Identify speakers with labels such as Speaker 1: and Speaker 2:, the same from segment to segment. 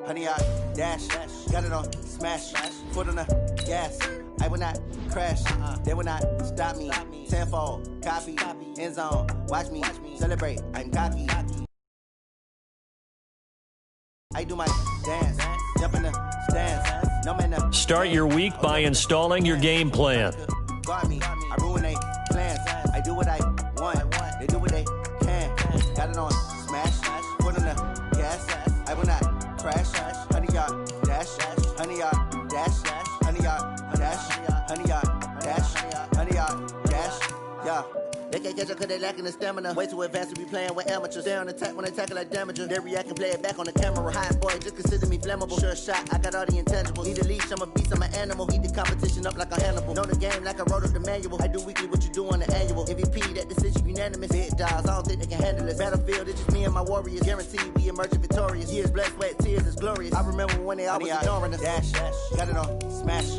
Speaker 1: Honey, I dash, got it on smash, foot on the gas. I will not crash, they will not stop me. Tenfold, copy, end zone, watch me celebrate. I'm cocky. I do my dance, jump in the stands. No man.
Speaker 2: Start your week by installing your game plan.
Speaker 1: Guard me, I ruin they plans. I do what I want, they do what they can. Got it on smash, foot on the gas. I will not crash, honey yard dash, honey yard dash, honey yard dash, honey yard dash, honey yard dash, yeah. They can't catch up cause they lacking the stamina. Way too advanced to be playing with amateurs. Stay on attack when they tackle like damager. They react and play it back on the camera. Hot boy, just consider me flammable. Sure shot, I got all the intangibles. Need a leash, I'm a beast, I'm an animal. Eat the competition up like a Hannibal. Know the game like I wrote up the manual. I do weekly what you do on the annual. MVP, that decision unanimous. Big dogs, I don't think they can handle this. Battlefield, it's just me and my warriors. Guaranteed we emerging victorious. Years, blood, sweat, tears, it's glorious. I remember when they always ignoring us. Dash, got it on smash,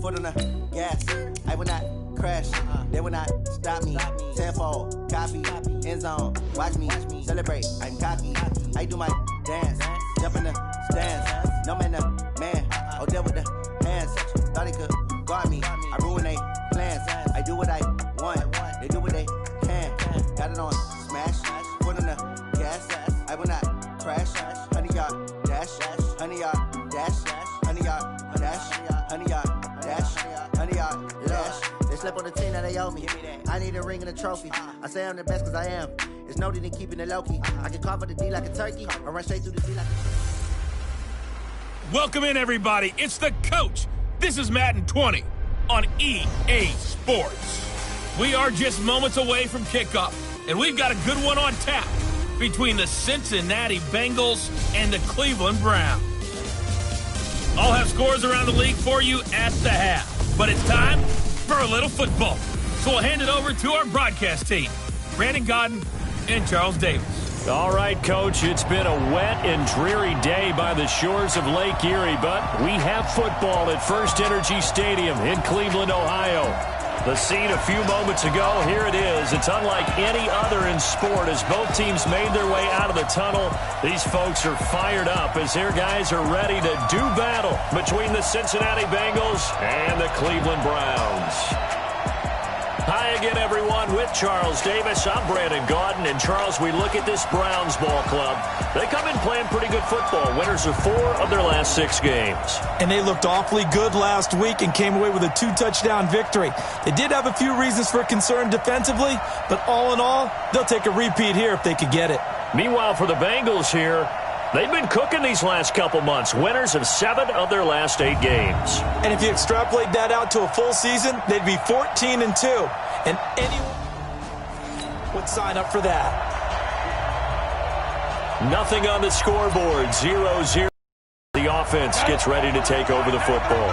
Speaker 1: foot on the gas. I will not crash, they will not stop me. Tenfold, copy, end zone, watch me celebrate. I'm cocky, I do my dance, jump in the stands. No man, oh, there with the hands. Thought he could guard me, I ruin they plans. I do what I want, they do what they can. Got it on smash, foot on the gas. I will not crash, honey yard dash, honey yard dash, honey yard dash, honey yard dash, honey yard dash. They slept on the team that they owe me. I need a ring and a trophy. I say I'm the best cause I am. It's no need in keeping it low-key. I can carve up the D like a turkey or run straight through the D like a...
Speaker 3: Welcome in, everybody. It's the coach. This is Madden 20 on EA Sports. We are just moments away from kickoff, and we've got a good one on tap between the Cincinnati Bengals and the Cleveland Browns. I'll have scores around the league for you at the half, but it's time for a little football. So we'll hand it over to our broadcast team, Brandon Godden and Charles Davis.
Speaker 2: All right, Coach, it's been a wet and dreary day by the shores of Lake Erie, but we have football at First Energy Stadium in Cleveland, Ohio. The scene a few moments ago, here it is. It's unlike any other in sport as both teams made their way out of the tunnel. These folks are fired up as their guys are ready to do battle between the Cincinnati Bengals and the Cleveland Browns. Hi again, everyone, with Charles Davis. I'm Brandon Gaudin. And, Charles, we look at this Browns ball club. They come in playing pretty good football. Winners of 4 of their last 6 games.
Speaker 4: And they looked awfully good last week and came away with a 2-touchdown victory. They did have a few reasons for concern defensively, but all in all, they'll take a repeat here if they could get it.
Speaker 2: Meanwhile, for the Bengals here, they've been cooking these last couple months. Winners of 7 of their last 8 games.
Speaker 4: And if you extrapolate that out to a full season, they'd be 14-2. And anyone would sign up for that.
Speaker 2: Nothing on the scoreboard. 0-0. The offense gets ready to take over the football.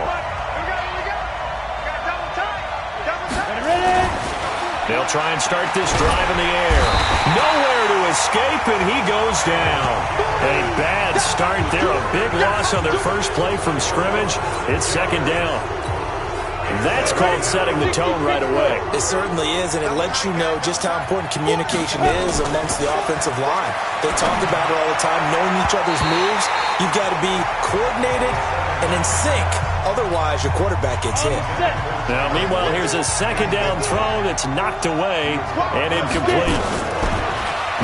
Speaker 2: They'll try and start this drive in the air. Nowhere to escape, and he goes down. A bad start there. A big loss on their first play from scrimmage. It's second down. That's called setting the tone right away.
Speaker 4: It certainly is, and it lets you know just how important communication is amongst the offensive line. They talk about it all the time, knowing each other's moves. You've got to be coordinated and in sync. Otherwise, your quarterback gets hit.
Speaker 2: Now, meanwhile, here's a second down throw that's knocked away and incomplete.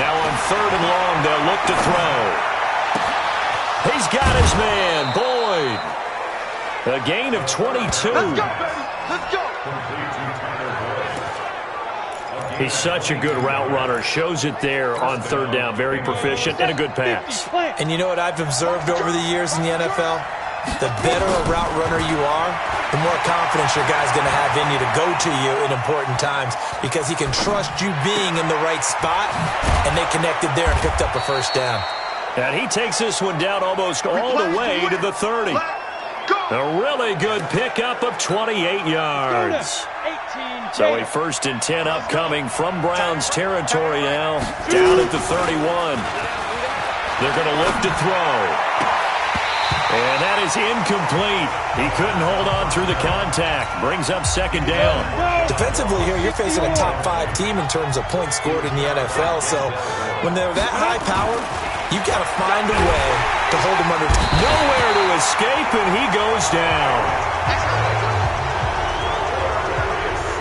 Speaker 2: Now on 3rd and long, they'll look to throw. He's got his man, Boyd. A gain of 22.
Speaker 5: Let's go, baby. Let's go.
Speaker 2: He's such a good route runner. Shows it there on 3rd down. Very proficient and a good pass.
Speaker 4: And you know what I've observed over the years in the NFL? The better a route runner you are, the more confidence your guy's going to have in you to go to you in important times because he can trust you being in the right spot, and they connected there and picked up a first down.
Speaker 2: And he takes this one down almost all the way to the 30. A really good pickup of 28 yards. So a 1st and 10 upcoming from Browns territory now. Down at the 31. They're going to look to throw. And that is incomplete. He couldn't hold on through the contact. Brings up 2nd down.
Speaker 4: Defensively here, you're facing a top 5 team in terms of points scored in the NFL. So when they're that high powered, you've got to find a way to hold them under.
Speaker 2: Nowhere to escape, and he goes down.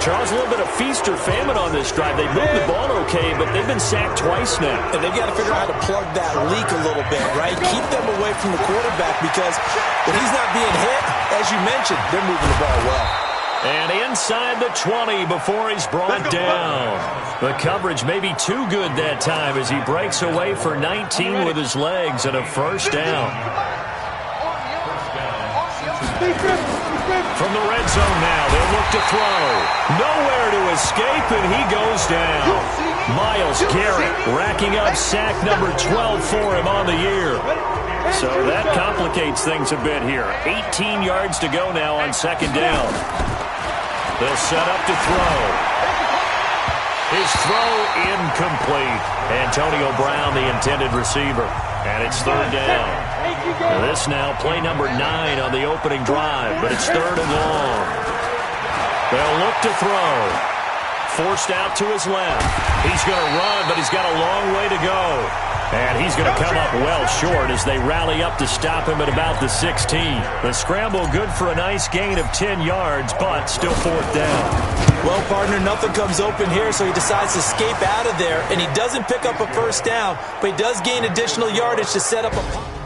Speaker 2: Charles, a little bit of feast or famine on this drive. They moved the ball okay, but they've been sacked twice now.
Speaker 4: And they've got to figure out how to plug that leak a little bit, right? Keep them away from the quarterback because if he's not being hit, as you mentioned, they're moving the ball well.
Speaker 2: And inside the 20 before he's brought down. The coverage may be too good that time as he breaks away for 19 with his legs and a 1st down. From the red zone now, they'll look to throw. Nowhere to escape, and he goes down. Myles Garrett racking up sack number 12 for him on the year. So that complicates things a bit here. 18 yards to go now on 2nd down. They'll set up to throw. His throw incomplete. Antonio Brown, the intended receiver. And it's 3rd down. This now play number 9 on the opening drive, but it's 3rd and long. They'll look to throw. Forced out to his left. He's going to run, but he's got a long way to go. And he's going to come up well short as they rally up to stop him at about the 16. The scramble good for a nice gain of 10 yards, but still 4th down.
Speaker 4: Well, partner, nothing comes open here, so he decides to escape out of there, and he doesn't pick up a 1st down, but he does gain additional yardage to set up a...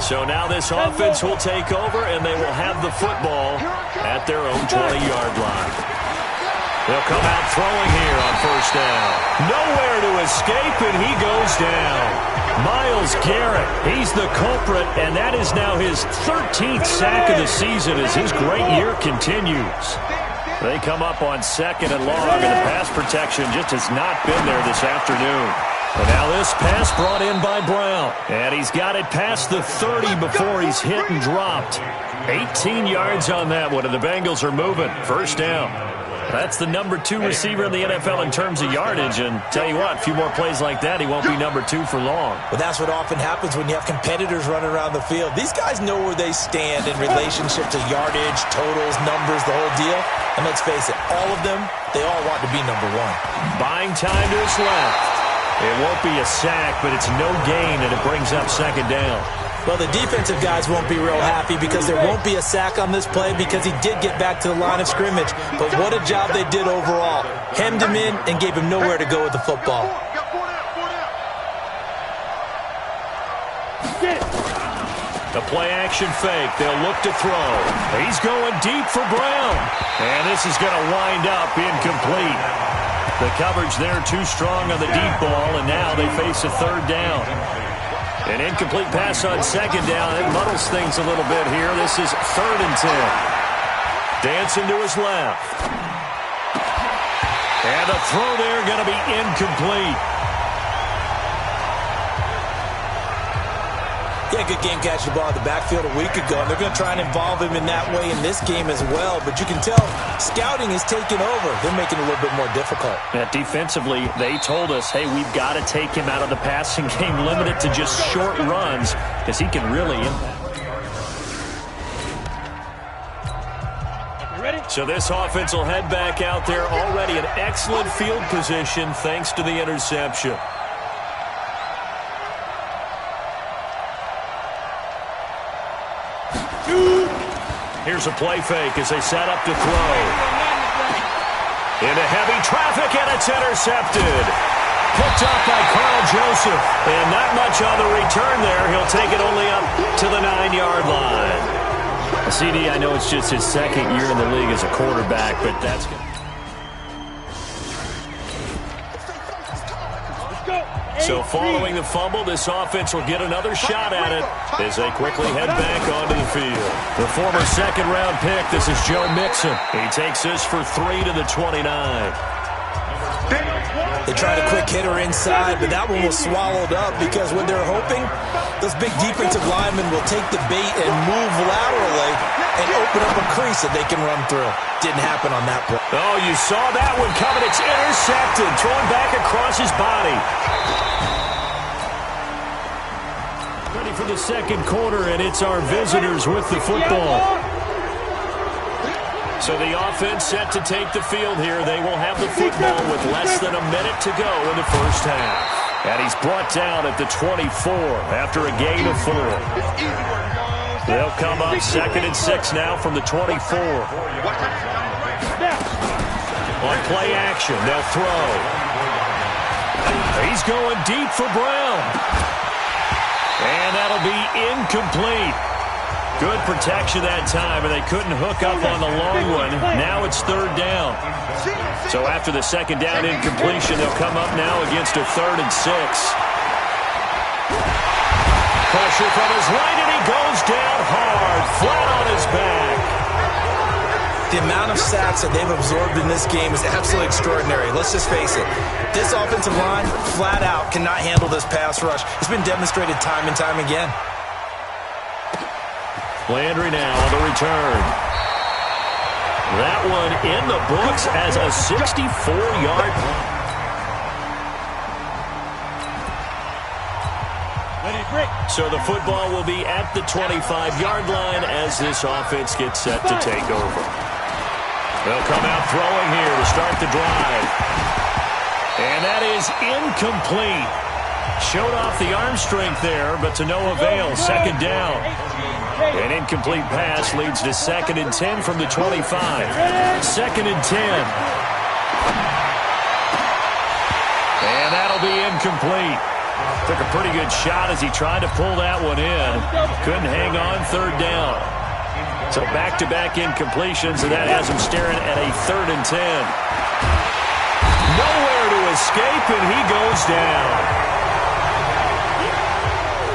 Speaker 2: So now this offense will take over, and they will have the football at their own 20-yard line. They'll come out throwing here on 1st down. Nowhere to escape, and he goes down. Myles Garrett, he's the culprit, and that is now his 13th sack of the season as his great year continues. They come up on 2nd and long, and the pass protection just has not been there this afternoon. And now this pass brought in by Brown. And he's got it past the 30 before he's hit and dropped. 18 yards on that one, and the Bengals are moving. 1st down. That's the number 2 receiver in the NFL in terms of yardage. And tell you what, a few more plays like that, he won't be number 2 for long.
Speaker 4: But that's what often happens when you have competitors running around the field. These guys know where they stand in relationship to yardage, totals, numbers, the whole deal. And let's face it, all of them, they all want to be number 1.
Speaker 2: Buying time to his left. It won't be a sack, but it's no gain, and it brings up 2nd down.
Speaker 4: Well, the defensive guys won't be real happy because there won't be a sack on this play because he did get back to the line of scrimmage. But what a job they did overall. Hemmed him in and gave him nowhere to go with the football.
Speaker 2: The play-action fake. They'll look to throw. He's going deep for Brown. And this is going to wind up incomplete. The coverage there too strong on the deep ball, and now they face a 3rd down. An incomplete pass on 2nd down. It muddles things a little bit here. This is 3rd and 10. Dancing to his left. And the throw there going to be incomplete.
Speaker 4: Yeah, good game catching the ball in the backfield a week ago, and they're going to try and involve him in that way in this game as well. But you can tell scouting is taking over. They're making it a little bit more difficult.
Speaker 2: Defensively, they told us, hey, we've got to take him out of the passing game, limit it to just short runs, because he can really impact. So this offense will head back out there already in excellent field position thanks to the interception. Here's a play fake as they set up to throw. Into heavy traffic, and it's intercepted. Picked up by Carl Joseph. And not much on the return there. He'll take it only up to the 9-yard line. CD, I know it's just his 2nd year in the league as a quarterback, but that's good. So following the fumble, this offense will get another shot at it as they quickly head back onto the field. The former 2nd-round pick, this is Joe Mixon. He takes this for 3 to the 29.
Speaker 4: They tried a quick hitter inside, but that one was swallowed up because when they're hoping, those big defensive linemen will take the bait and move laterally and open up a crease that they can run through. Didn't happen on that play.
Speaker 2: Oh, you saw that one coming. It's intercepted, thrown back across his body. Ready for the second quarter, and it's our visitors with the football. So the offense set to take the field here. They will have the football with less than a minute to go in the first half. And he's brought down at the 24 after a gain of 4. They'll come up 2nd and 6 now from the 24. On play action, they'll throw. He's going deep for Brown. And that'll be incomplete. Good protection that time, and they couldn't hook up on the long one. Now it's 3rd down. So after the 2nd down incompletion, they'll come up now against a 3rd and 6. Pressure from his right, and he goes down hard, flat on his back.
Speaker 4: The amount of sacks that they've absorbed in this game is absolutely extraordinary. Let's just face it. This offensive line, flat out, cannot handle this pass rush. It's been demonstrated time and time again.
Speaker 2: Landry now on the return. That one in the books as a 64-yard. So the football will be at the 25-yard line as this offense gets set to take over. They'll come out throwing here to start the drive. And that is incomplete. Showed off the arm strength there, but to no avail. 2nd down. An incomplete pass leads to 2nd and 10 from the 25. 2nd and 10. And that'll be incomplete. Took a pretty good shot as he tried to pull that one in. Couldn't hang on 3rd down. So back-to-back incompletions, and that has him staring at a 3rd and 10. Nowhere to escape, and he goes down.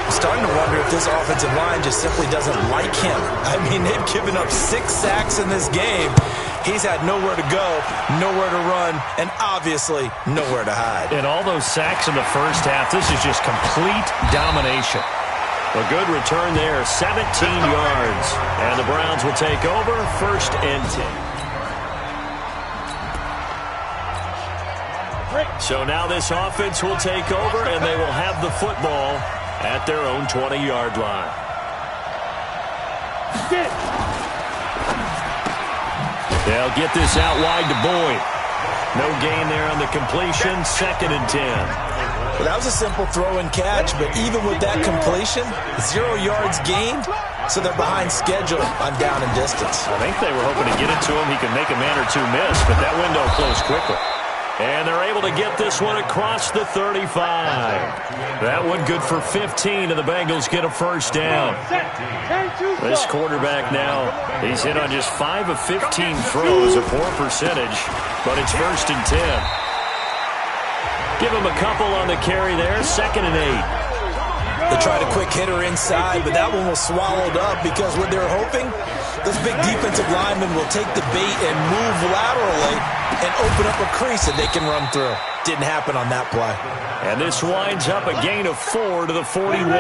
Speaker 4: Starting to wonder if this offensive line just simply doesn't like him. I mean, they've given up 6 sacks in this game. He's had nowhere to go, nowhere to run, and obviously nowhere to hide.
Speaker 2: And all those sacks in the first half, this is just complete domination. A good return there, 17 yards. And the Browns will take over, 1st and 10. So now this offense will take over, and they will have the football at their own 20-yard line. They'll get this out wide to Boyd. No gain there on the completion. 2nd and 10.
Speaker 4: Well, that was a simple throw and catch, but even with that completion, 0 yards gained, so they're behind schedule on down and distance.
Speaker 2: I think they were hoping to get it to him. He could make a man or two miss, but that window closed quickly. And they're able to get this one across the 35. That one good for 15, and the Bengals get a 1st down. This quarterback now, he's hit on just 5 of 15 throws, a poor percentage, but it's 1st and 10. Give him a couple on the carry there, 2nd and 8.
Speaker 4: They tried a quick hitter inside, but that one was swallowed up because when they're hoping, those big defensive linemen will take the bait and move laterally and open up a crease that they can run through. Didn't happen on that play.
Speaker 2: And this winds up a gain of 4 to the 41.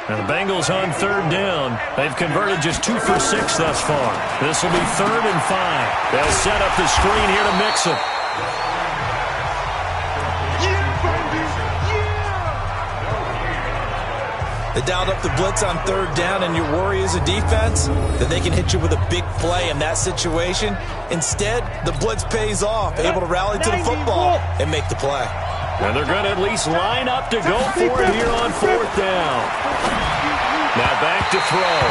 Speaker 2: And the Bengals on 3rd down. They've converted just 2 for 6 thus far. This will be 3rd and 5. They'll set up the screen here to mix it.
Speaker 4: They dialed up the blitz on 3rd down, and your worry as a defense that they can hit you with a big play in that situation. Instead, the blitz pays off, able to rally to the football and make the play.
Speaker 2: And they're going to at least line up to go for it here on 4th down. Now back to throw.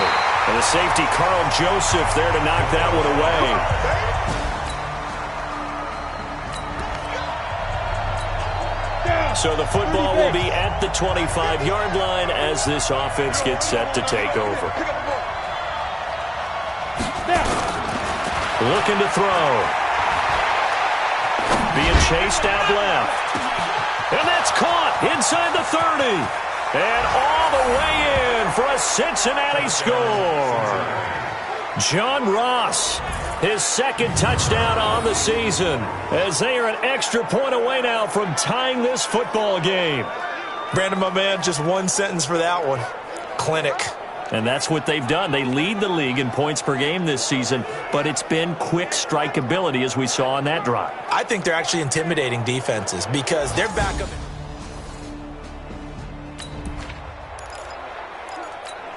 Speaker 2: And the safety, Carl Joseph, there to knock that one away. So the football will be at the 25-yard line as this offense gets set to take over. Looking to throw. Being chased out left. And that's caught inside the 30. And all the way in for a Cincinnati score. John Ross, his second touchdown on the season, as they are an extra point away now from tying this football game.
Speaker 4: Brandon, my man, just one sentence for that one. Clinic.
Speaker 2: And that's what they've done. They lead the league in points per game this season, but it's been quick strike ability as we saw on that drive.
Speaker 4: I think they're actually intimidating defenses because they're back up.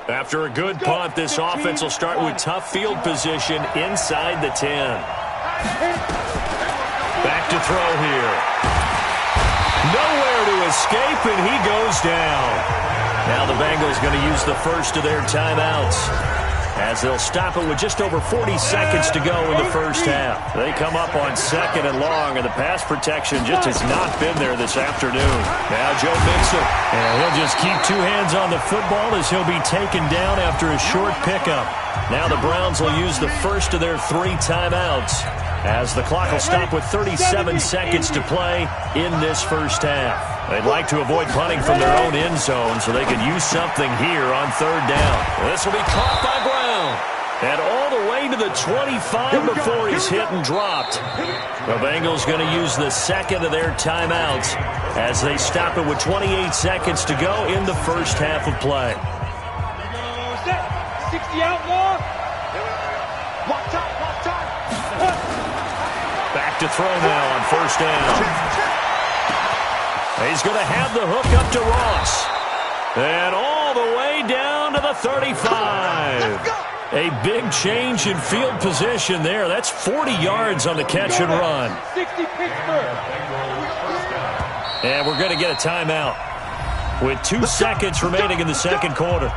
Speaker 2: After a good punt, this offense will start with tough field position inside the 10. Back to throw here. Nowhere to escape, and he goes down. Now the Bengals going to use the first of their timeouts as they'll stop it with just over 40 seconds to go in the first half. They come up on 2nd and long, and the pass protection just has not been there this afternoon. Now Joe Mixon, and he'll just keep two hands on the football as he'll be taken down after a short pickup. Now the Browns will use the first of their 3 timeouts as the clock will stop with 37 seconds to play in this first half. They'd like to avoid punting from their own end zone so they could use something here on 3rd down. This will be caught by Brown. And all the way to the 25 before he's hit and dropped. The Bengals going to use the second of their timeouts as they stop it with 28 seconds to go in the first half of play.
Speaker 5: 60 outlaw.
Speaker 2: Back to throw now on 1st down. He's going to have the hook up to Ross. And all the way down to the 35. A big change in field position there. That's 40 yards on the catch and run.
Speaker 5: 60 Pittsburgh.
Speaker 2: And we're going to get a timeout with 2 seconds remaining in the second quarter.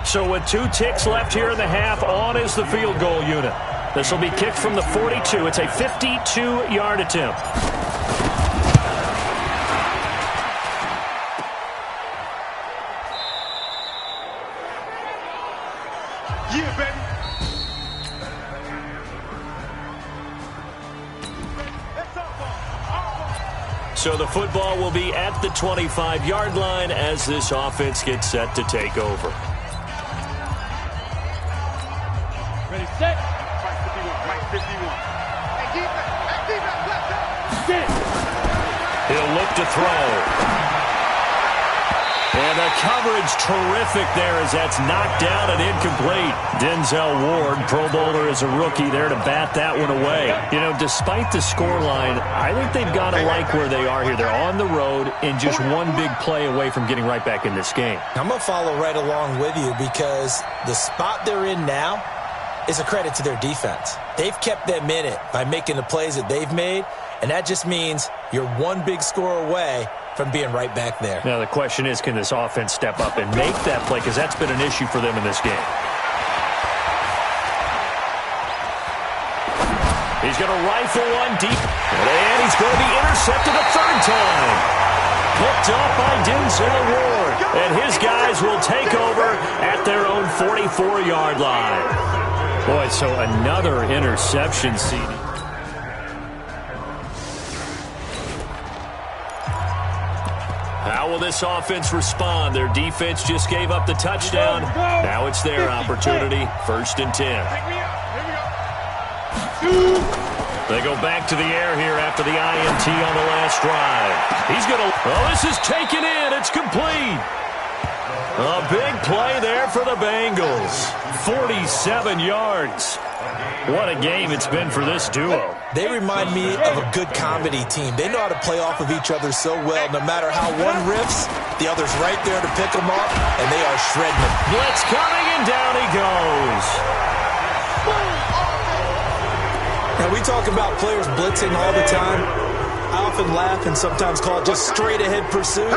Speaker 2: So with 2 ticks left here in the half, on is the field goal unit. This will be kicked from the 42. It's a 52-yard attempt.
Speaker 5: Yeah, baby.
Speaker 2: So the football will be at the 25-yard line as this offense gets set to take over.
Speaker 5: Ready, set. Mike 51.
Speaker 2: He'll look to throw. And the coverage terrific there as that's knocked down and incomplete. Denzel Ward, Pro Bowler as a rookie, there to bat that one away. You know, despite the scoreline, I think they've got to like where they are here. They're on the road and just one big play away from getting right back in this game.
Speaker 4: I'm going to follow right along with you because the spot they're in now is a credit to their defense. They've kept them in it by making the plays that they've made, and that just means you're one big score away from being right back there.
Speaker 2: Now the question is, can this offense step up and make that play? Because that's been an issue for them in this game. He's going to rifle one deep. And he's going to be intercepted a 3rd time. Picked up by Denzel Ward. And his guys will take over at their own 44-yard line. Boy, so another interception, CD. How will this offense respond? Their defense just gave up the touchdown. Now it's their opportunity. 1st and 10. They go back to the air here after the INT on the last drive. He's going to... Oh, this is taken in. It's complete. A big play there for the Bengals. 47 yards. What a game it's been for this duo.
Speaker 4: They remind me of a good comedy team. They know how to play off of each other so well. No matter how one riffs, the other's right there to pick them up, and they are shredding them.
Speaker 2: Blitz coming, and down he goes.
Speaker 4: Now, we talk about players blitzing all the time. I often laugh and sometimes call it just straight-ahead pursuit.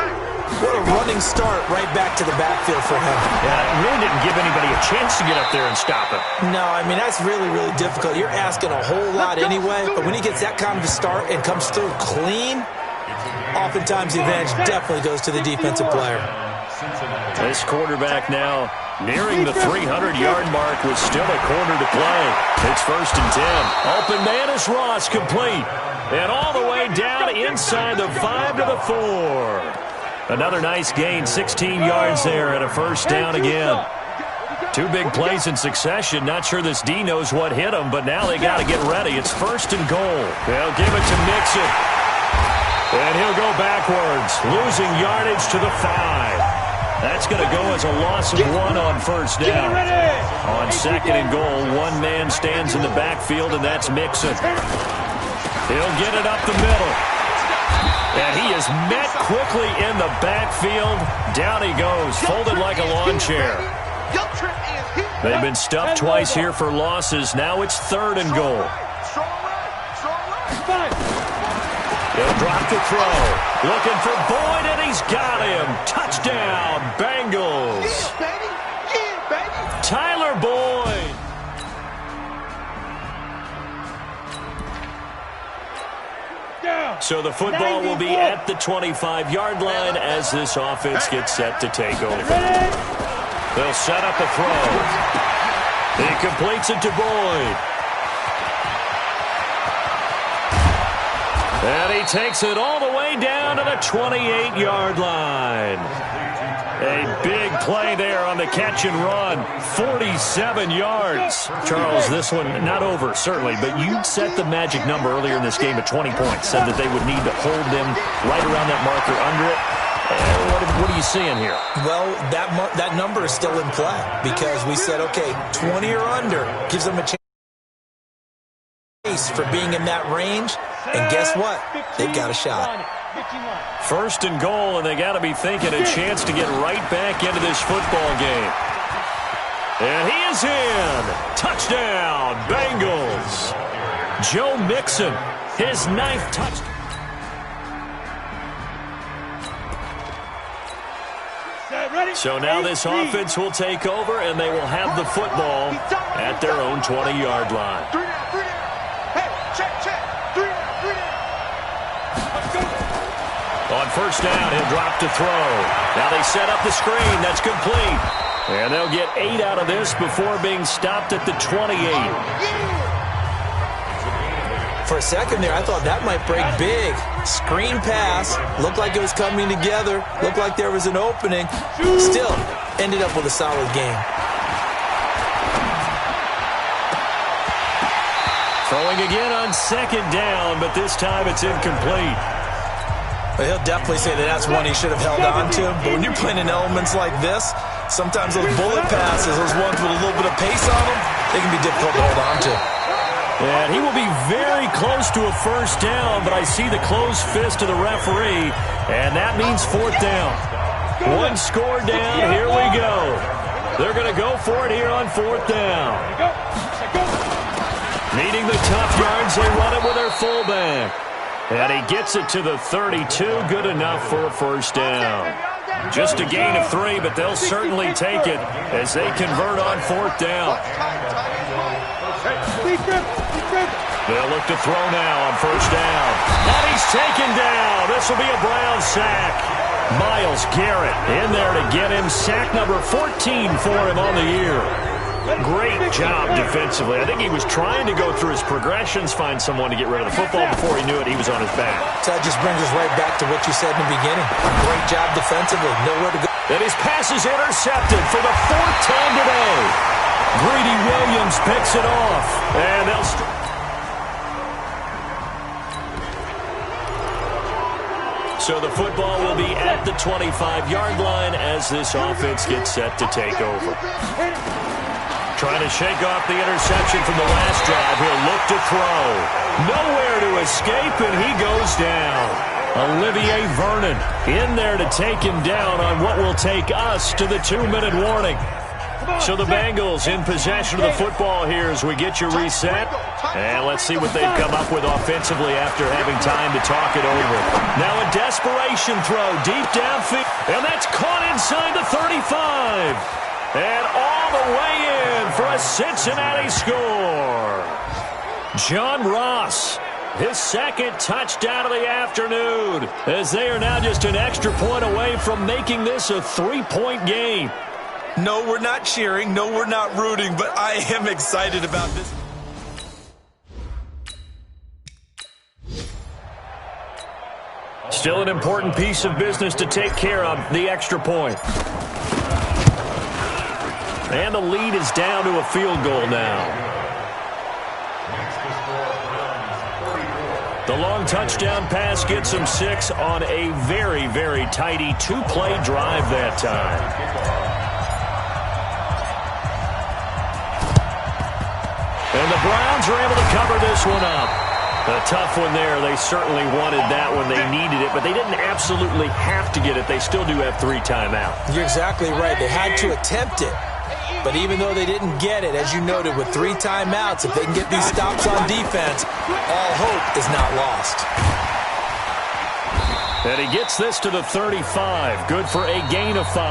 Speaker 4: What a running start right back to the backfield for him.
Speaker 2: Yeah, it really didn't give anybody a chance to get up there and stop him.
Speaker 4: No, I mean, that's really, really difficult. You're asking a whole lot anyway, but when he gets that kind of a start and comes through clean, oftentimes the advantage definitely goes to the defensive player.
Speaker 2: This quarterback now nearing the 300-yard mark with still a quarter to play. It's 1st and 10. Open man is Ross, complete. And all the way down inside the 5 to the 4. Another nice gain, 16 yards there and a first down again. Two big plays in succession. Not sure this D knows what hit him, but now they got to get ready. It's first and goal. They'll give it to Mixon. And he'll go backwards, losing yardage to the 5. That's going to go as a loss of 1 on first down. On second and goal, one man stands in the backfield, and that's Mixon. He'll get it up the middle. And he is met quickly in the backfield. Down he goes, folded like a lawn chair. They've been stuffed twice here for losses. Now it's third and goal. He'll drop the throw. Looking for Boyd, and he's got him. Touchdown, Bengals. Tyler Boyd. So the football will be at the 25-yard line as this offense gets set to take over. They'll set up a throw. He completes it to Boyd. And he takes it all the way down to the 28-yard line. A big play there on the catch and run. 47 yards. Charles, this one not over, certainly, but you set the magic number earlier in this game at 20 points. Said that they would need to hold them right around that marker under it. What are you seeing here?
Speaker 4: Well, that number is still in play because we said, okay, 20 or under gives them a chance for being in that range. And guess what? They've got a shot.
Speaker 2: First and goal, and they got to be thinking a chance to get right back into this football game. And he is in. Touchdown, Bengals. Joe Mixon, his 9th touchdown. So now this offense will take over, and they will have the football at their own 20-yard line. On first down, he'll drop to throw. Now they set up the screen. That's complete. And they'll get 8 out of this before being stopped at the 28.
Speaker 4: For a second there, I thought that might break big. Screen pass. Looked like it was coming together. Looked like there was an opening. Still, ended up with a solid game.
Speaker 2: Throwing again on second down, but this time it's incomplete.
Speaker 4: He'll definitely say that that's one he should have held on to. But when you're playing in elements like this, sometimes those bullet passes, those ones with a little bit of pace on them, they can be difficult to hold on to.
Speaker 2: And he will be very close to a first down, but I see the closed fist of the referee, and that means fourth down. One score down, here we go. They're going to go for it here on fourth down. Needing the tough yards, they run it with their fullback. And he gets it to the 32, good enough for a first down. Just a gain of 3, but they'll certainly take it as they convert on fourth down. They'll look to throw now on first down. And he's taken down. This will be a Brown sack. Myles Garrett in there to get him sack number 14 for him on the year. Great job defensively. I think he was trying to go through his progressions, find someone to get rid of the football. Before he knew it, he was on his back.
Speaker 4: So that just brings us right back to what you said in the beginning. Great job defensively. Nowhere to go.
Speaker 2: And his pass is intercepted for the 4th time today. Greedy Williams picks it off. And they'll... So the football will be at the 25-yard line as this offense gets set to take over. Trying to shake off the interception from the last drive. He'll look to throw. Nowhere to escape, and he goes down. Olivier Vernon in there to take him down on what will take us to the 2-minute warning. So the Bengals in possession of the football here as we get you reset. And let's see what they've come up with offensively after having time to talk it over. Now a desperation throw deep downfield. And that's caught inside the 35. And all the way in for a Cincinnati score. John Ross, his 2nd touchdown of the afternoon, as they are now just an extra point away from making this a 3-point game.
Speaker 4: No, we're not cheering. No, we're not rooting, but I am excited about this.
Speaker 2: Still an important piece of business to take care of, the extra point. And the lead is down to a field goal now. The long touchdown pass gets him 6 on a very, very tidy 2-play drive that time. And the Browns are able to cover this one up. A tough one there. They certainly wanted that when they needed it, but they didn't absolutely have to get it. They still do have 3 timeouts.
Speaker 4: You're exactly right. They had to attempt it. But even though they didn't get it, as you noted, with 3 timeouts, if they can get these stops on defense, all hope is not lost.
Speaker 2: And he gets this to the 35. Good for a gain of 5.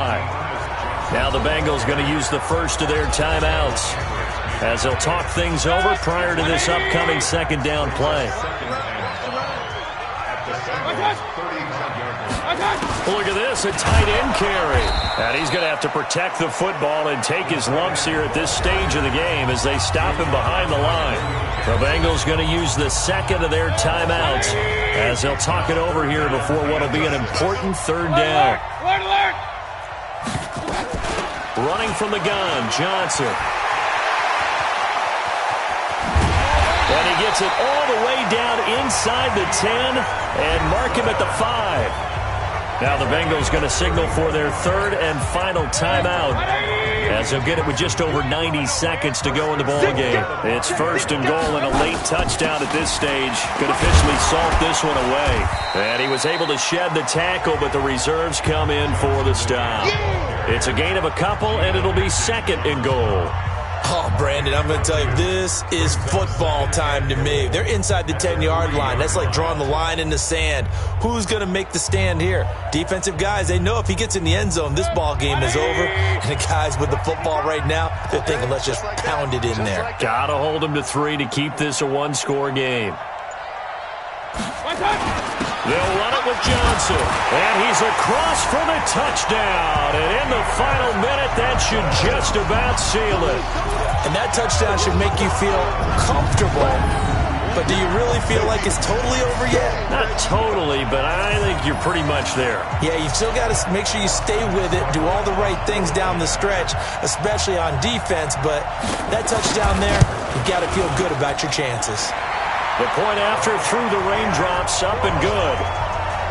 Speaker 2: Now the Bengals going to use the first of their timeouts as they'll talk things over prior to this upcoming second down play. Look at this, a tight end carry. And he's going to have to protect the football and take his lumps here at this stage of the game as they stop him behind the line. The Bengals going to use the second of their timeouts as they'll talk it over here before what will be an important third down. Running from the gun, Johnson. And he gets it all the way down inside the 10 and mark him at the 5. Now the Bengals going to signal for their third and final timeout as they'll get it with just over 90 seconds to go in the ballgame. It's first and goal and a late touchdown at this stage could officially salt this one away. And he was able to shed the tackle, but the reserves come in for the stop. It's a gain of a couple, and it'll be second and goal.
Speaker 4: Oh, Brandon, I'm going to tell you, this is football time to me. They're inside the 10-yard line. That's like drawing the line in the sand. Who's going to make the stand here? Defensive guys, they know if he gets in the end zone, this ball game is over. And the guys with the football right now, they're thinking, let's just pound it in there.
Speaker 2: Got to hold him to 3 to keep this a one-score game. They'll run it with Johnson, and he's across for the touchdown. And in the final minute, that should just about seal it.
Speaker 4: And that touchdown should make you feel comfortable. But do you really feel like it's totally over yet?
Speaker 2: Not totally, but I think you're pretty much there.
Speaker 4: Yeah, you've still got to make sure you stay with it, do all the right things down the stretch, especially on defense. But that touchdown there, you've got to feel good about your chances.
Speaker 2: The point after through the raindrops, up and good.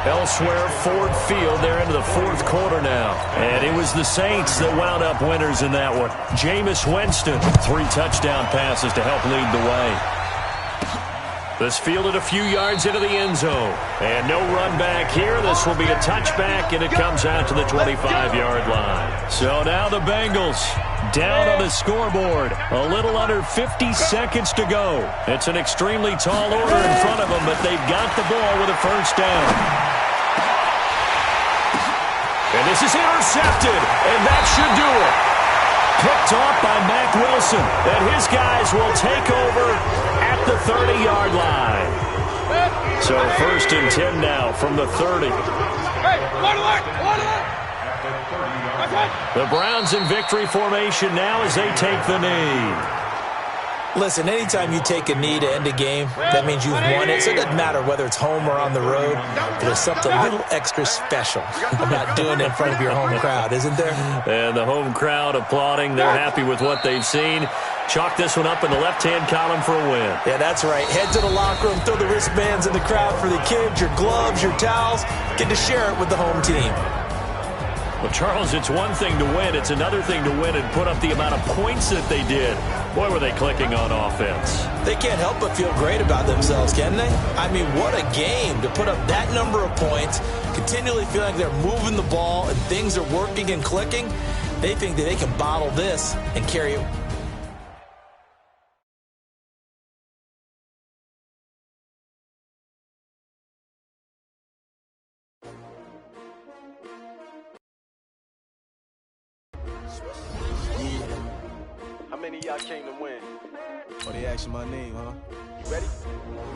Speaker 2: Elsewhere, Ford Field, they're into the fourth quarter now. And it was the Saints that wound up winners in that one. Jameis Winston, 3 touchdown passes to help lead the way. This fielded a few yards into the end zone. And no run back here. This will be a touchback, and it comes out to the 25-yard line. So now the Bengals down on the scoreboard. A little under 50 seconds to go. It's an extremely tall order in front of them, but they've got the ball with a first down. And this is intercepted, and that should do it. Picked off by Mack Wilson, and his guys will take over at the 30-yard line. So first and 10 now from the 30. The Browns in victory formation now as they take the knee.
Speaker 4: Listen, anytime you take a knee to end a game, that means you've won it. So it doesn't matter whether it's home or on the road. But there's something a little extra special about doing it in front of your home crowd, isn't there?
Speaker 2: And the home crowd applauding. They're happy with what they've seen. Chalk this one up in the left-hand column for a win.
Speaker 4: Yeah, that's right. Head to the locker room, throw the wristbands in the crowd for the kids, your gloves, your towels. Get to share it with the home team.
Speaker 2: Well, Charles, it's one thing to win. It's another thing to win and put up the amount of points that they did. Boy, were they clicking on offense.
Speaker 4: They can't help but feel great about themselves, can they? I mean, what a game to put up that number of points, continually feeling like they're moving the ball and things are working and clicking. They think that they can bottle this and carry it.
Speaker 6: many y'all came to win?
Speaker 7: Oh, they asking my name, huh?
Speaker 6: You ready?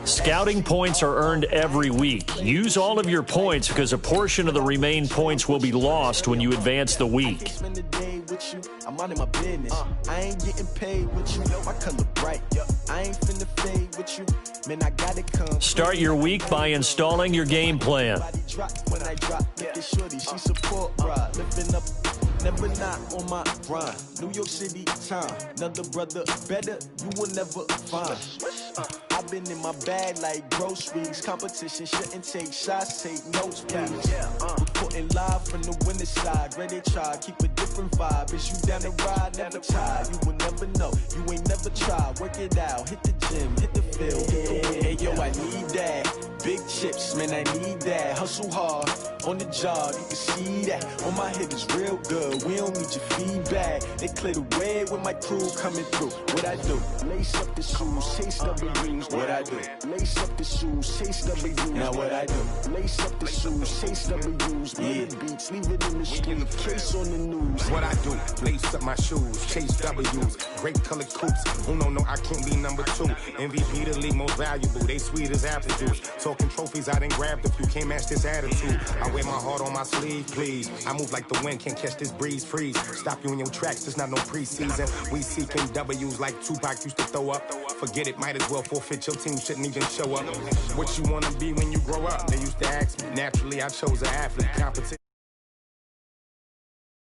Speaker 2: Scouting points are earned every week. Use all of your points because a portion of the remaining points will be lost when you advance the week.
Speaker 7: Spend the day with you. I'm minding my business. I ain't getting paid with you. My color bright. I ain't finna fade with you. Man, I gotta come.
Speaker 2: Start your week by installing your game plan.
Speaker 7: When I drop, look at shorty, she support ride. Living up, never not on my grind. New York City time, another brother better, you will never find. I've been in my bag like groceries. Competition shouldn't take shots, take notes, please. Reporting live from the winning side. Ready to try, keep a different vibe. Is you down the ride, never try. You will never know, you ain't never tried. Work it out, hit the gym, hit the field. Hey yo, I need that. Big chips, man, I need that. Hustle hard, on the job, you can see that. On my head is real good, we don't need your feedback. They clear the way with my crew coming through. What I do? Lace up the shoes, chase W's. What I do? Lace up the shoes, chase W's. Now what I do? Lace up the shoes, chase W's. Murder beats, leave it in the street, case on the news.
Speaker 8: What I do? Lace up my shoes, chase W's. Great color coops. Oh no, I can't be number 2. MVP the league most valuable. They sweet as apple juice. Talking trophies, I done grabbed a few. Can't match this attitude. I wear my heart on my sleeve, please. I move like the wind, can't catch this breeze. Freeze. Stop you in your tracks. There's not no preseason. We seeking W's like Tupac used to throw up. Forget it, might as well forfeit. Your team shouldn't even show up. What you wanna be when you grow up? They used to ask me. Naturally, I chose an athlete. Competition.